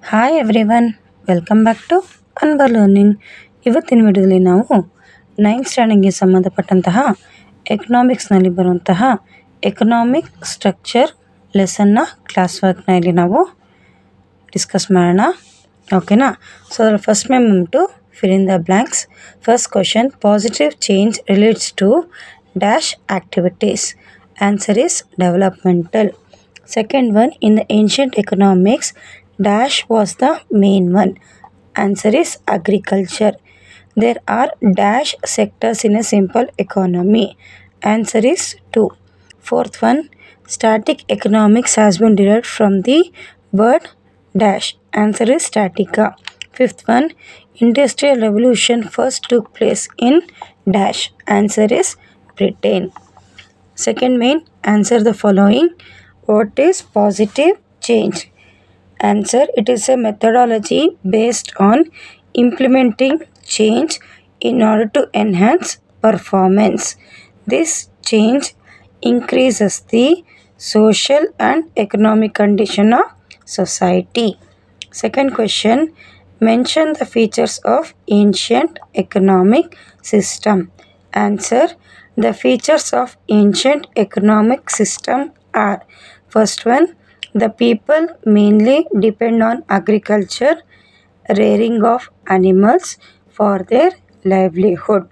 Hi everyone, welcome back to Anbar learning. ಇವತ್ತಿನ ವಿಡಿಯೋದಲ್ಲಿ ನಾವು 9th ಸ್ಟ್ಯಾಂಡರ್ಡ್ಗೆ ಸಂಬಂಧಪಟ್ಟಂತಹ ಎಕನಾಮಿಕ್ಸ್ನಲ್ಲಿ ಬರುವಂತಹ ಎಕನಾಮಿಕ್ ಸ್ಟ್ರಕ್ಚರ್ ಲೆಸನ್ನ ಕ್ಲಾಸ್ ವರ್ಕ್ನ ಇಲ್ಲಿ ನಾವು ಡಿಸ್ಕಸ್ ಮಾಡೋಣ. ಓಕೆನಾ? ಸೊ ಅದರ ಫಸ್ಟ್ ಬಂದ್ಬಿಟ್ಟು fill in the blanks. First question, positive change relates to dash activities. Answer is developmental. Second one, in the ancient economics, dash was the main one. Answer is agriculture. There are dash sectors in a simple economy. Answer is 2. Fourth one, static economics has been derived from the word dash. Answer is statica. Fifth one, industrial revolution first took place in dash. Answer is Britain. Second main, answer the following. What is positive change? Answer, it is a methodology based on implementing change in order to enhance performance. This change increases the social and economic condition of society. Second question, mention the features of ancient economic system. Answer, the features of ancient economic system are: first one, the people mainly depend on agriculture, rearing of animals for their livelihood.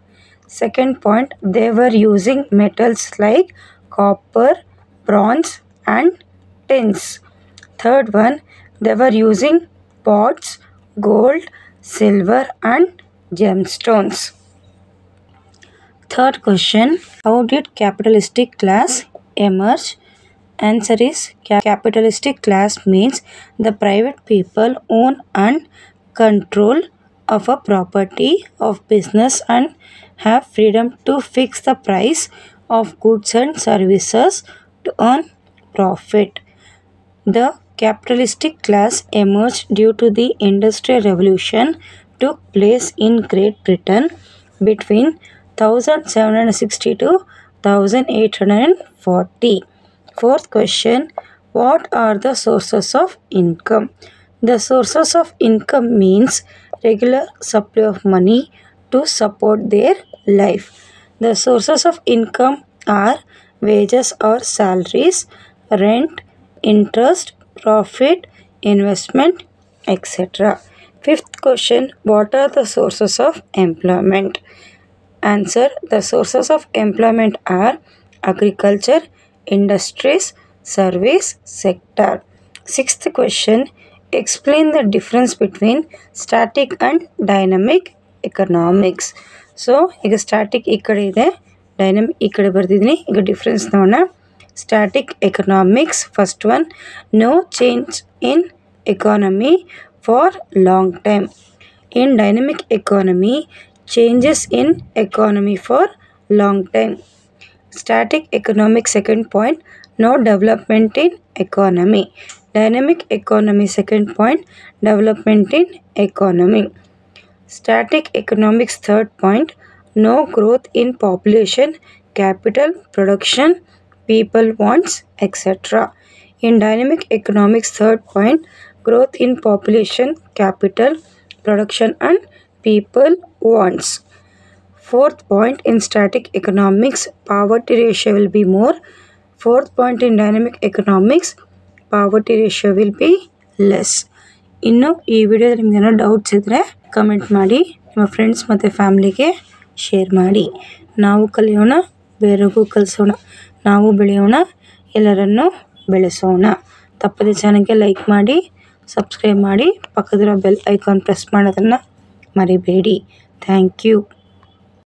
Second point, they were using metals like copper, bronze and tins. Third one, they were using pots, gold, silver and gemstones. Third question, how did capitalistic class emerge? Answer is, capitalistic class means the private people own and control of a property of business and have freedom to fix the price of goods and services to earn profit. The capitalistic class emerged due to the Industrial Revolution took place in Great Britain between 1760 to 1840. Fourth question, what are the sources of income? The sources of income means regular supply of money to support their life. The sources of income are wages or salaries, rent, interest, profit, investment, etc. Fifth question, what are the sources of employment? Answer, the sources of employment are agriculture, industries, service sector. Sixth question, explain the difference between static and dynamic economics. So ಈಗ static ಈ ಕಡೆ ಇದೆ, dynamic ಈ ಕಡೆ ಬರ್ದಿದ್ದೀನಿ. ಈಗ difference ನೋಡೋಣ. Static economics, first one, no change in economy for long time. In dynamic economy, changes in economy for long time. Static economic, second point, no development in economy. Dynamic economy, second point, development in economy. Static economics, third point, no growth in population, capital, production, people wants, etc. In dynamic economics, third point, growth in population, capital, production and people wants. Fourth point, in static economics, poverty ratio will be more. Fourth point, in dynamic economics, poverty ratio will be less. ಇನ್ನು ಈ ವಿಡಿಯೋದಲ್ಲಿ ನಿಮಗೇನೋ doubts ಇದ್ದರೆ comment ಮಾಡಿ, ನಿಮ್ಮ friends ಮತ್ತು ಫ್ಯಾಮ್ಲಿಗೆ share ಮಾಡಿ. ನಾವು ಕಲಿಯೋಣ, ಬೇರೆಗೂ ಕಲಿಸೋಣ, ನಾವು ಬೆಳೆಯೋಣ, ಎಲ್ಲರನ್ನೂ ಬೆಳೆಸೋಣ. ತಪ್ಪದೆ ಚಾನಲ್ಗೆ ಲೈಕ್ ಮಾಡಿ, ಸಬ್ಸ್ಕ್ರೈಬ್ ಮಾಡಿ, ಪಕ್ಕದಿರೋ ಬೆಲ್ ಐಕಾನ್ ಪ್ರೆಸ್ ಮಾಡೋದನ್ನು ಮರಿಬೇಡಿ. Thank you.